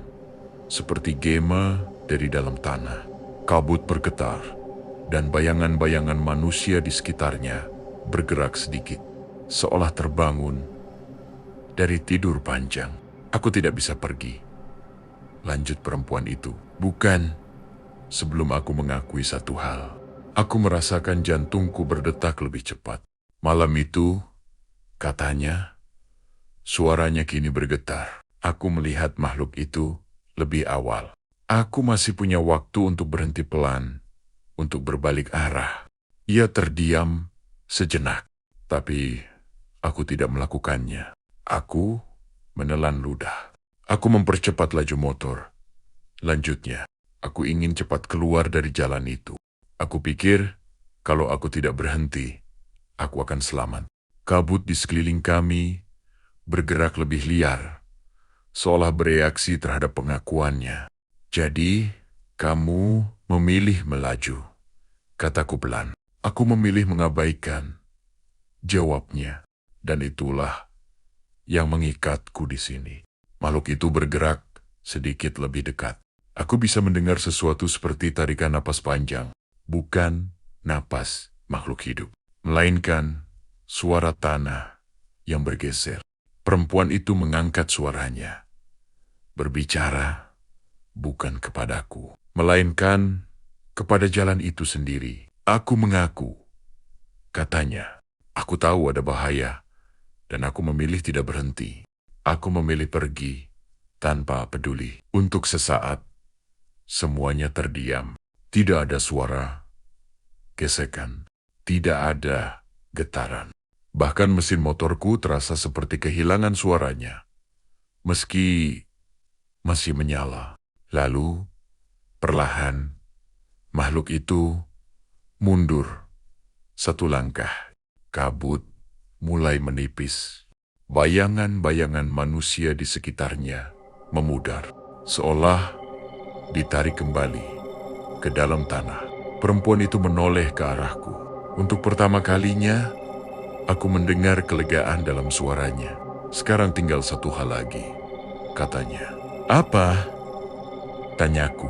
seperti gema dari dalam tanah. Kabut bergetar, dan bayangan-bayangan manusia di sekitarnya bergerak sedikit, seolah terbangun dari tidur panjang. Aku tidak bisa pergi, lanjut perempuan itu. Bukan sebelum aku mengakui satu hal. Aku merasakan jantungku berdetak lebih cepat. Malam itu, katanya, suaranya kini bergetar. Aku melihat makhluk itu lebih awal. Aku masih punya waktu untuk berhenti pelan, untuk berbalik arah. Ia terdiam sejenak, tapi aku tidak melakukannya. Aku menelan ludah. Aku mempercepat laju motor. Lanjutnya, aku ingin cepat keluar dari jalan itu. Aku pikir, kalau aku tidak berhenti, aku akan selamat. Kabut di sekeliling kami bergerak lebih liar, seolah bereaksi terhadap pengakuannya. Jadi, kamu memilih melaju, kataku pelan. Aku memilih mengabaikan, jawabnya, dan itulah yang mengikatku di sini. Makhluk itu bergerak sedikit lebih dekat. Aku bisa mendengar sesuatu seperti tarikan napas panjang, bukan napas makhluk hidup, melainkan suara tanah yang bergeser. Perempuan itu mengangkat suaranya, berbicara bukan kepadaku, melainkan kepada jalan itu sendiri. Aku mengaku katanya. Aku tahu ada bahaya, dan aku memilih tidak berhenti. Aku memilih pergi, tanpa peduli. Untuk sesaat, semuanya terdiam. Tidak ada suara, gesekan. Tidak ada getaran. Bahkan mesin motorku terasa seperti kehilangan suaranya, meski masih menyala. Lalu, perlahan, makhluk itu mundur satu langkah. Kabut mulai menipis. Bayangan-bayangan manusia di sekitarnya memudar, seolah ditarik kembali ke dalam tanah. Perempuan itu menoleh ke arahku. Untuk pertama kalinya, aku mendengar kelegaan dalam suaranya. Sekarang tinggal satu hal lagi, katanya. Apa? Tanyaku.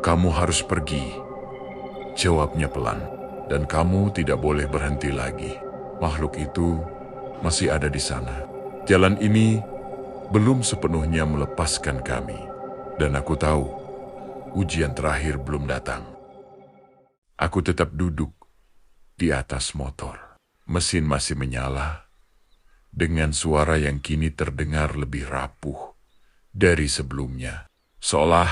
Kamu harus pergi, jawabnya pelan. Dan kamu tidak boleh berhenti lagi. Makhluk itu masih ada di sana. Jalan ini belum sepenuhnya melepaskan kami. Dan aku tahu, ujian terakhir belum datang. Aku tetap duduk di atas motor. Mesin masih menyala, dengan suara yang kini terdengar lebih rapuh dari sebelumnya. Seolah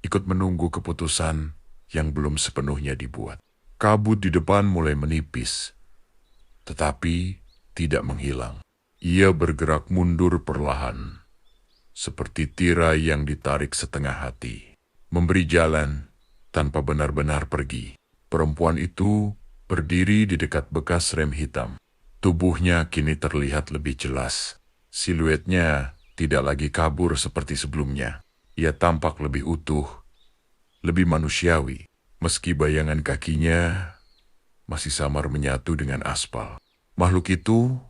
ikut menunggu keputusan yang belum sepenuhnya dibuat. Kabut di depan mulai menipis, tetapi tidak menghilang. Ia bergerak mundur perlahan, seperti tirai yang ditarik setengah hati, memberi jalan tanpa benar-benar pergi. Perempuan itu berdiri di dekat bekas rem hitam. Tubuhnya kini terlihat lebih jelas. Siluetnya tidak lagi kabur seperti sebelumnya. Ia tampak lebih utuh, lebih manusiawi, meski bayangan kakinya masih samar menyatu dengan aspal. Makhluk itu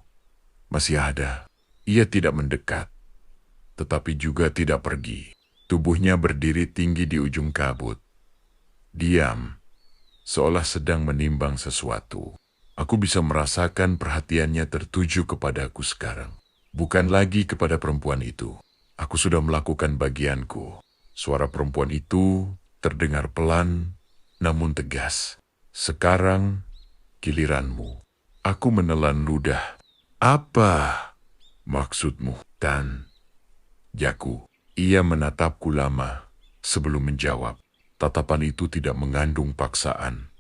masih ada. Ia tidak mendekat, tetapi juga tidak pergi. Tubuhnya berdiri tinggi di ujung kabut. Diam, seolah sedang menimbang sesuatu. Aku bisa merasakan perhatiannya tertuju kepadaku sekarang. Bukan lagi kepada perempuan itu. Aku sudah melakukan bagianku. Suara perempuan itu terdengar pelan, namun tegas. Sekarang, giliranmu. Aku menelan ludah. Apa maksudmu? Dan jaku. Ia menatapku lama sebelum menjawab. Tatapan itu tidak mengandung paksaan.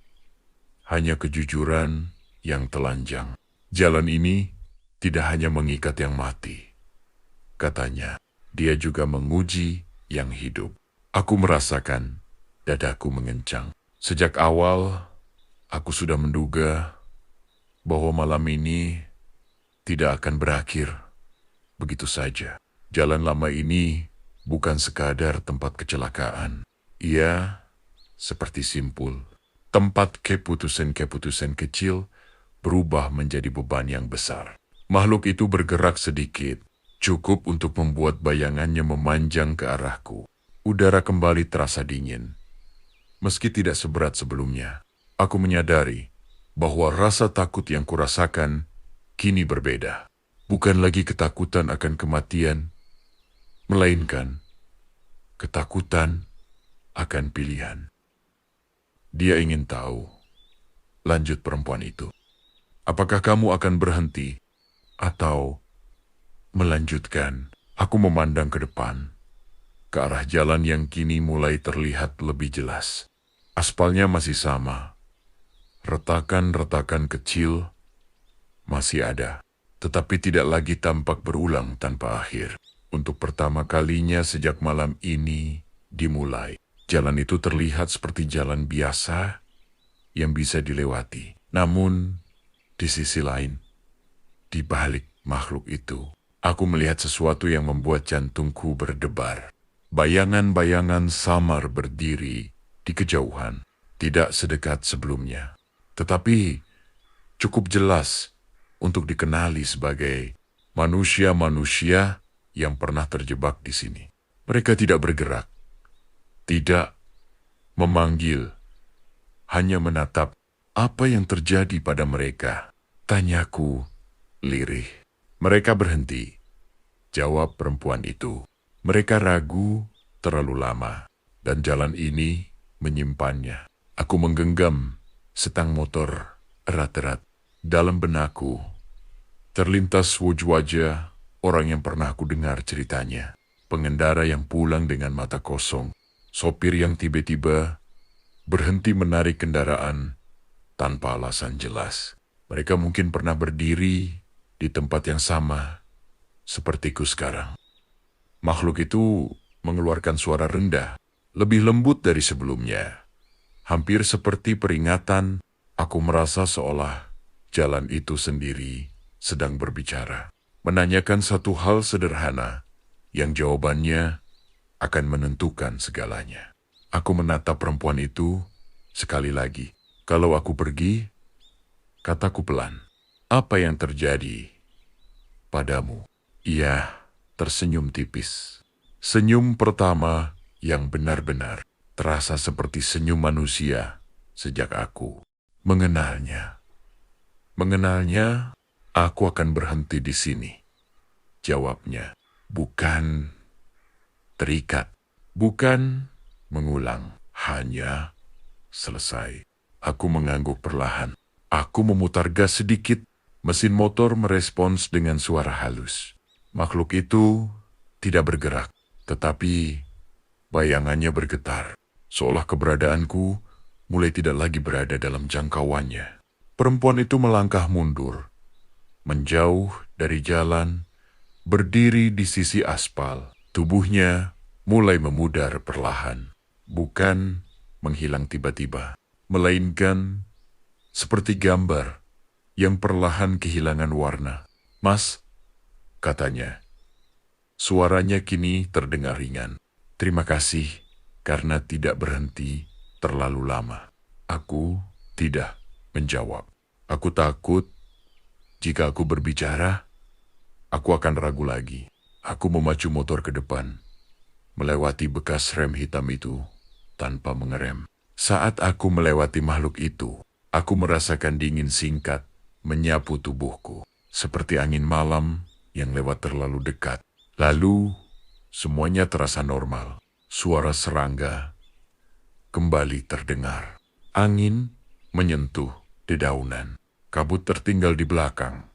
Hanya kejujuran yang telanjang. Jalan ini tidak hanya mengikat yang mati, katanya. Dia juga menguji yang hidup. Aku merasakan dadaku mengencang. Sejak awal, aku sudah menduga bahwa malam ini tidak akan berakhir begitu saja. Jalan lama ini bukan sekadar tempat kecelakaan. Ia seperti simpul. Tempat keputusan-keputusan kecil berubah menjadi beban yang besar. Makhluk itu bergerak sedikit, cukup untuk membuat bayangannya memanjang ke arahku. Udara kembali terasa dingin. Meski tidak seberat sebelumnya, aku menyadari bahwa rasa takut yang kurasakan kini berbeda. Bukan lagi ketakutan akan kematian, melainkan ketakutan akan pilihan. Dia ingin tahu, lanjut perempuan itu. Apakah kamu akan berhenti atau melanjutkan? Aku memandang ke depan, ke arah jalan yang kini mulai terlihat lebih jelas. Aspalnya masih sama. Retakan-retakan kecil masih ada, tetapi tidak lagi tampak berulang tanpa akhir. Untuk pertama kalinya sejak malam ini dimulai, jalan itu terlihat seperti jalan biasa yang bisa dilewati. Namun, di sisi lain, di balik makhluk itu, aku melihat sesuatu yang membuat jantungku berdebar. Bayangan-bayangan samar berdiri di kejauhan, tidak sedekat sebelumnya, tetapi cukup jelas untuk dikenali sebagai manusia-manusia yang pernah terjebak di sini. Mereka tidak bergerak, tidak memanggil, hanya menatap. Apa yang terjadi pada mereka? Tanyaku lirih. Mereka berhenti, jawab perempuan itu. Mereka ragu terlalu lama, dan jalan ini menyimpannya. Aku menggenggam setang motor erat-erat. Dalam benakku, terlintas wajah orang yang pernah aku dengar ceritanya. Pengendara yang pulang dengan mata kosong, sopir yang tiba-tiba berhenti menarik kendaraan tanpa alasan jelas. Mereka mungkin pernah berdiri di tempat yang sama sepertiku sekarang. Makhluk itu mengeluarkan suara rendah, lebih lembut dari sebelumnya. Hampir seperti peringatan, aku merasa seolah jalan itu sendiri sedang berbicara. Menanyakan satu hal sederhana yang jawabannya akan menentukan segalanya. Aku menatap perempuan itu sekali lagi. Kalau aku pergi, kataku pelan. Apa yang terjadi padamu? Ia tersenyum tipis. Senyum pertama yang benar-benar terasa seperti senyum manusia sejak aku mengenalnya. Mengenalnya, aku akan berhenti di sini. Jawabnya, bukan terikat, bukan mengulang, hanya selesai. Aku mengangguk perlahan. Aku memutar gas sedikit. Mesin motor merespons dengan suara halus. Makhluk itu tidak bergerak, tetapi bayangannya bergetar. Seolah keberadaanku mulai tidak lagi berada dalam jangkauannya. Perempuan itu melangkah mundur, menjauh dari jalan, berdiri di sisi aspal. Tubuhnya mulai memudar perlahan, bukan menghilang tiba-tiba, melainkan seperti gambar yang perlahan kehilangan warna. Mas, katanya. Suaranya kini terdengar ringan. Terima kasih karena tidak berhenti terlalu lama. Aku tidak menjawab. Aku takut jika aku berbicara, aku akan ragu lagi. Aku memacu motor ke depan, melewati bekas rem hitam itu tanpa mengerem. Saat aku melewati makhluk itu, aku merasakan dingin singkat menyapu tubuhku, seperti angin malam yang lewat terlalu dekat. Lalu, semuanya terasa normal. Suara serangga kembali terdengar. Angin menyentuh dedaunan. Kabut tertinggal di belakang.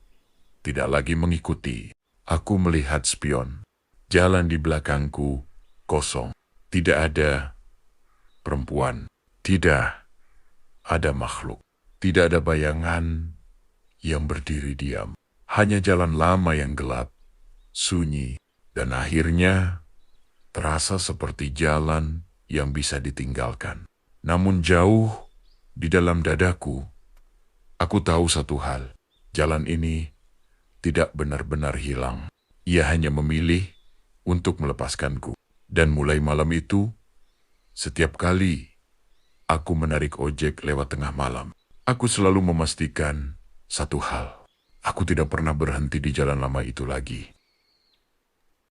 Tidak lagi mengikuti. Aku melihat spion. Jalan di belakangku kosong. Tidak ada perempuan. Tidak ada makhluk. Tidak ada bayangan yang berdiri diam. Hanya jalan lama yang gelap, sunyi, dan akhirnya terasa seperti jalan yang bisa ditinggalkan. Namun jauh di dalam dadaku, aku tahu satu hal. Jalan ini tidak benar-benar hilang. Ia hanya memilih untuk melepaskanku. Dan mulai malam itu, setiap kali aku menarik ojek lewat tengah malam, aku selalu memastikan satu hal. Aku tidak pernah berhenti di jalan lama itu lagi.